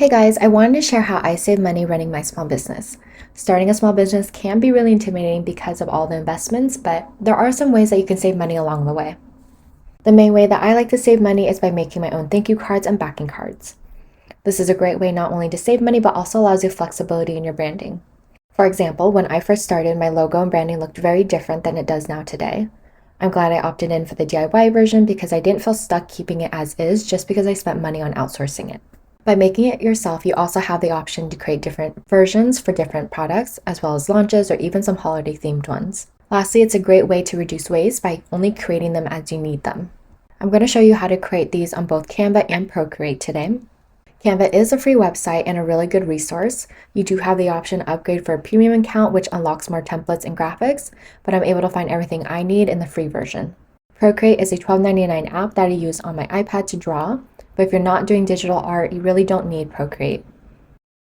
Hey guys, I wanted to share how I save money running my small business. Starting a small business can be really intimidating because of all the investments, but there are some ways that you can save money along the way. The main way that I like to save money is by making my own thank you cards and backing cards. This is a great way not only to save money, but also allows you flexibility in your branding. For example, when I first started, my logo and branding looked very different than it does now today. I'm glad I opted in for the DIY version because I didn't feel stuck keeping it as is just because I spent money on outsourcing it. By making it yourself, you also have the option to create different versions for different products, as well as launches or even some holiday themed ones. Lastly, it's a great way to reduce waste by only creating them as you need them. I'm going to show you how to create these on both Canva and Procreate today. Canva is a free website and a really good resource. You do have the option to upgrade for a premium account, which unlocks more templates and graphics, but I'm able to find everything I need in the free version. Procreate is a $12.99 app that I use on my iPad to draw, but if you're not doing digital art, you really don't need Procreate.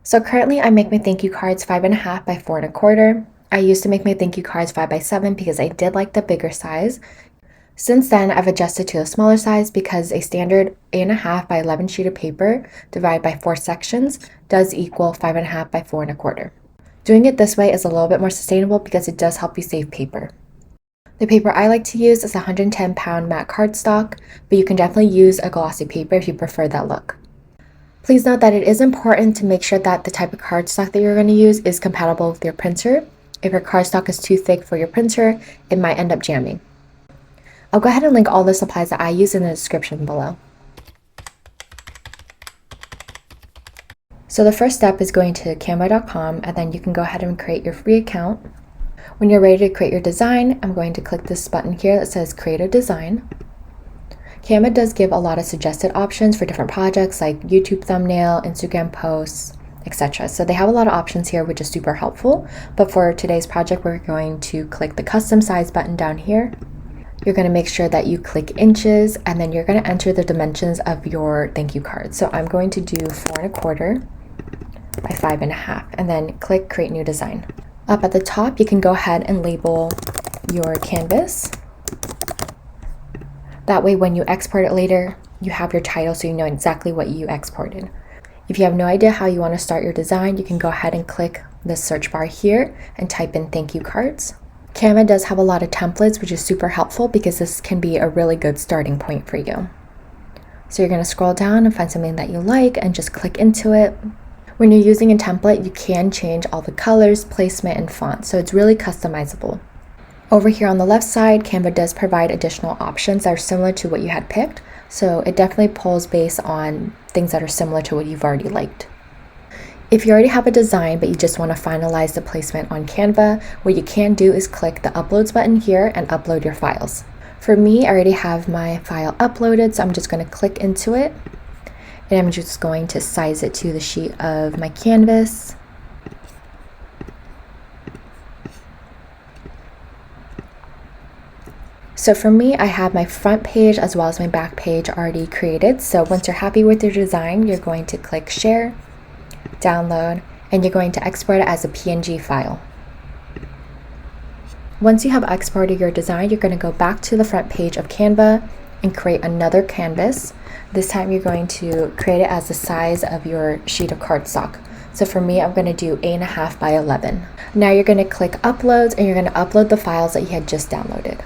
So currently I make my thank you cards 5.5 by 4.25. I used to make my thank you cards 5 by 7 because I did like the bigger size. Since then, I've adjusted to a smaller size because a standard 8.5 by 11 sheet of paper divided by 4 sections does equal 5.5 by 4.25. Doing it this way is a little bit more sustainable because it does help you save paper. The paper I like to use is 110-pound matte cardstock, but you can definitely use a glossy paper if you prefer that look. Please note that it is important to make sure that the type of cardstock that you're going to use is compatible with your printer. If your cardstock is too thick for your printer, it might end up jamming. I'll go ahead and link all the supplies that I use in the description below. So the first step is going to canva.com, and then you can go ahead and create your free account. When you're ready to create your design, I'm going to click this button here that says Create a Design. Canva does give a lot of suggested options for different projects like YouTube thumbnail, Instagram posts, etc. So they have a lot of options here, which is super helpful. But for today's project, we're going to click the custom size button down here. You're going to make sure that you click inches, and then you're going to enter the dimensions of your thank you card. So I'm going to do 4.25 by 5.5, and then click Create New Design. Up at the top, you can go ahead and label your canvas. That way, when you export it later, you have your title so you know exactly what you exported. If you have no idea how you want to start your design, you can go ahead and click the search bar here and type in thank you cards. Canva does have a lot of templates, which is super helpful because this can be a really good starting point for you. So you're going to scroll down and find something that you like and just click into it. When you're using a template, you can change all the colors, placement, and font, so it's really customizable. Over here on the left side, Canva does provide additional options that are similar to what you had picked, so it definitely pulls based on things that are similar to what you've already liked. If you already have a design but you just want to finalize the placement on Canva, what you can do is click the Uploads button here and upload your files. For me, I already have my file uploaded, so I'm just going to click into it. And I'm just going to size it to the sheet of my canvas. So for me, I have my front page as well as my back page already created. So once you're happy with your design, you're going to click Share, Download, and you're going to export it as a PNG file. Once you have exported your design, you're going to go back to the front page of Canva and create another canvas. This time you're going to create it as the size of your sheet of cardstock. So for me, I'm going to do 8.5 by 11. Now you're going to click Uploads and you're going to upload the files that you had just downloaded.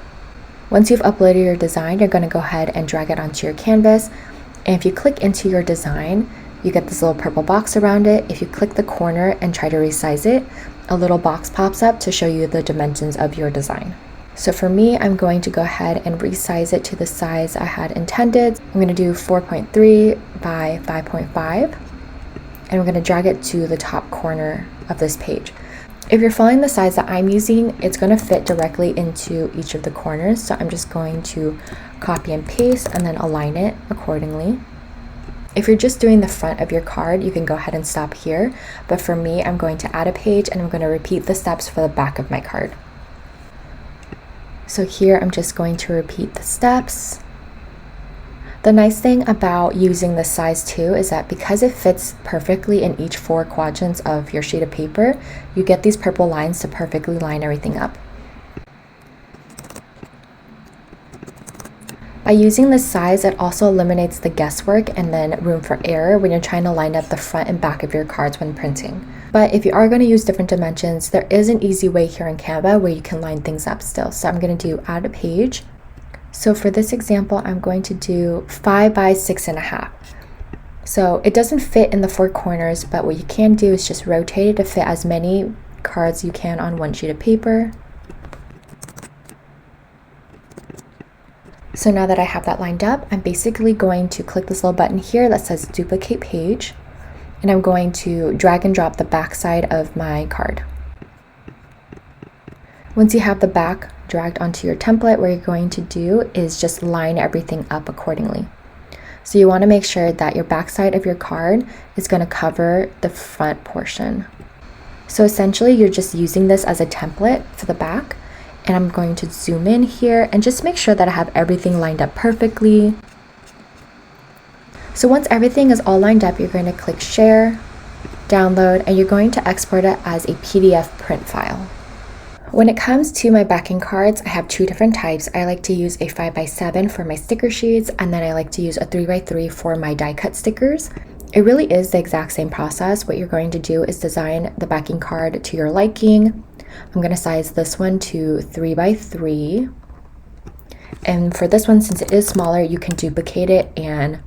Once you've uploaded your design, you're going to go ahead and drag it onto your canvas. And if you click into your design, you get this little purple box around it. If you click the corner and try to resize it, a little box pops up to show you the dimensions of your design. So for me, I'm going to go ahead and resize it to the size I had intended. I'm going to do 4.3 by 5.5, and we're going to drag it to the top corner of this page. If you're following the size that I'm using, it's going to fit directly into each of the corners. So I'm just going to copy and paste and then align it accordingly. If you're just doing the front of your card, you can go ahead and stop here. But for me, I'm going to add a page and I'm going to repeat the steps for the back of my card. So here I'm just going to repeat the steps. The nice thing about using this size too is that because it fits perfectly in each 4 quadrants of your sheet of paper, you get these purple lines to perfectly line everything up. By By using this size, it also eliminates the guesswork and then room for error when you're trying to line up the front and back of your cards when printing. But if you are going to use different dimensions, there is an easy way here in Canva where you can line things up still. So I'm going to do add a page. So for this example, I'm going to do 5 by 6.5. So it doesn't fit in the 4 corners, but what you can do is just rotate it to fit as many cards you can on one sheet of paper. So now that I have that lined up, I'm basically going to click this little button here that says duplicate page, and I'm going to drag and drop the back side of my card. Once you have the back dragged onto your template, what you're going to do is just line everything up accordingly. So you want to make sure that your back side of your card is going to cover the front portion. So essentially you're just using this as a template for the back, and I'm going to zoom in here and just make sure that I have everything lined up perfectly. So once everything is all lined up, you're going to click share, download, and you're going to export it as a PDF print file. When it comes to my backing cards, I have 2 different types. I like to use a 5 by 7 for my sticker sheets, and then I like to use a 3 by 3 for my die cut stickers. It really is the exact same process. What you're going to do is design the backing card to your liking. I'm going to size this one to 3 by 3. And for this one, since it is smaller, you can duplicate it and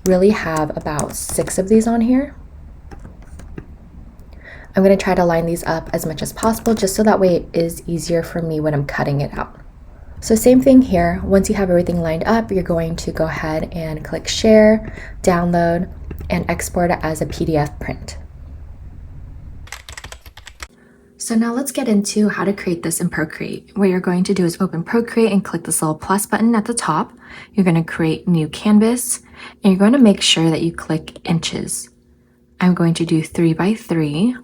really have about 6 of these on here. I'm going to try to line these up as much as possible just so that way it is easier for me when I'm cutting it out. So same thing here. Once you have everything lined up, you're going to go ahead and click share, download, and export it as a PDF print. So now let's get into how to create this in Procreate. What you're going to do is open Procreate and click this little plus button at the top. You're going to create new canvas, and you're going to make sure that you click inches. I'm going to do 3 by 3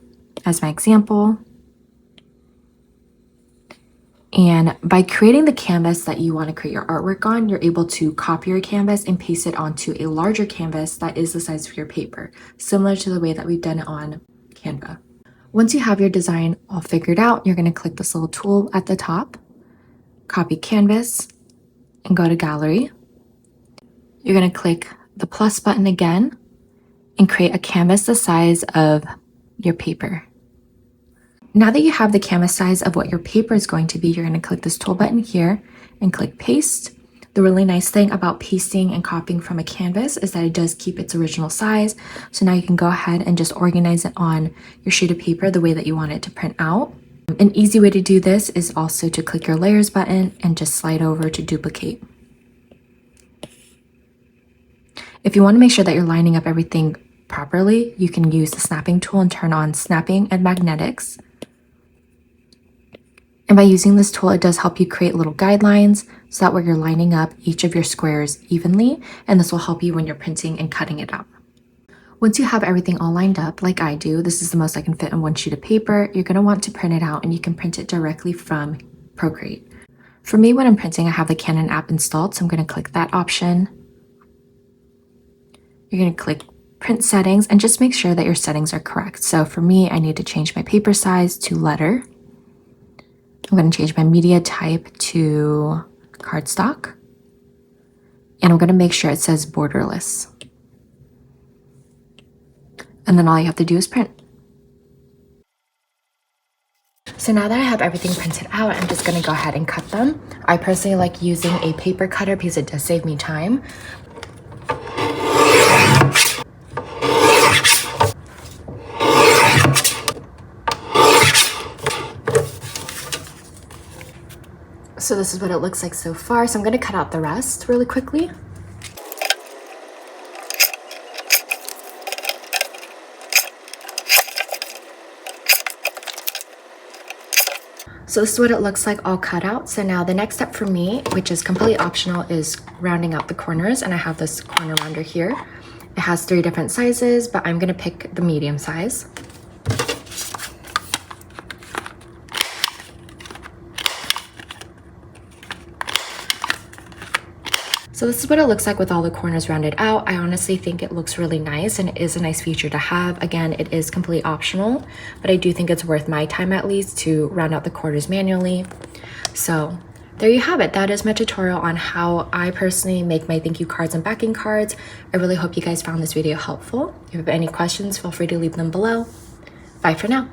as my example. And by creating the canvas that you want to create your artwork on, you're able to copy your canvas and paste it onto a larger canvas that is the size of your paper, similar to the way that we've done it on Canva. Once you have your design all figured out, you're going to click this little tool at the top, copy canvas, and go to gallery. You're going to click the plus button again and create a canvas the size of your paper. Now that you have the canvas size of what your paper is going to be, you're going to click this tool button here and click paste. The really nice thing about pasting and copying from a canvas is that it does keep its original size. So now you can go ahead and just organize it on your sheet of paper the way that you want it to print out. An easy way to do this is also to click your layers button and just slide over to duplicate. If you want to make sure that you're lining up everything properly, you can use the snapping tool and turn on snapping and magnetics. And by using this tool, it does help you create little guidelines so that way you're lining up each of your squares evenly, and this will help you when you're printing and cutting it out. Once you have everything all lined up, like I do, this is the most I can fit on one sheet of paper, you're going to want to print it out, and you can print it directly from Procreate. For me, when I'm printing, I have the Canon app installed, so I'm going to click that option. You're going to click print settings and just make sure that your settings are correct. So for me, I need to change my paper size to letter. I'm going to change my media type to cardstock, and I'm going to make sure it says borderless. And then all you have to do is print. So now that I have everything printed out, I'm just going to go ahead and cut them. I personally like using a paper cutter because it does save me time. So this is what it looks like so far. So I'm going to cut out the rest really quickly. So this is what it looks like all cut out. So now the next step for me, which is completely optional, is rounding out the corners. And I have this corner rounder here. It has 3 different sizes, but I'm going to pick the medium size. So this is what it looks like with all the corners rounded out. I honestly think it looks really nice, and it is a nice feature to have. Again, it is completely optional, but I do think it's worth my time at least to round out the corners manually. So there you have it. That is my tutorial on how I personally make my thank you cards and backing cards. I really hope you guys found this video helpful. If you have any questions, feel free to leave them below. Bye for now.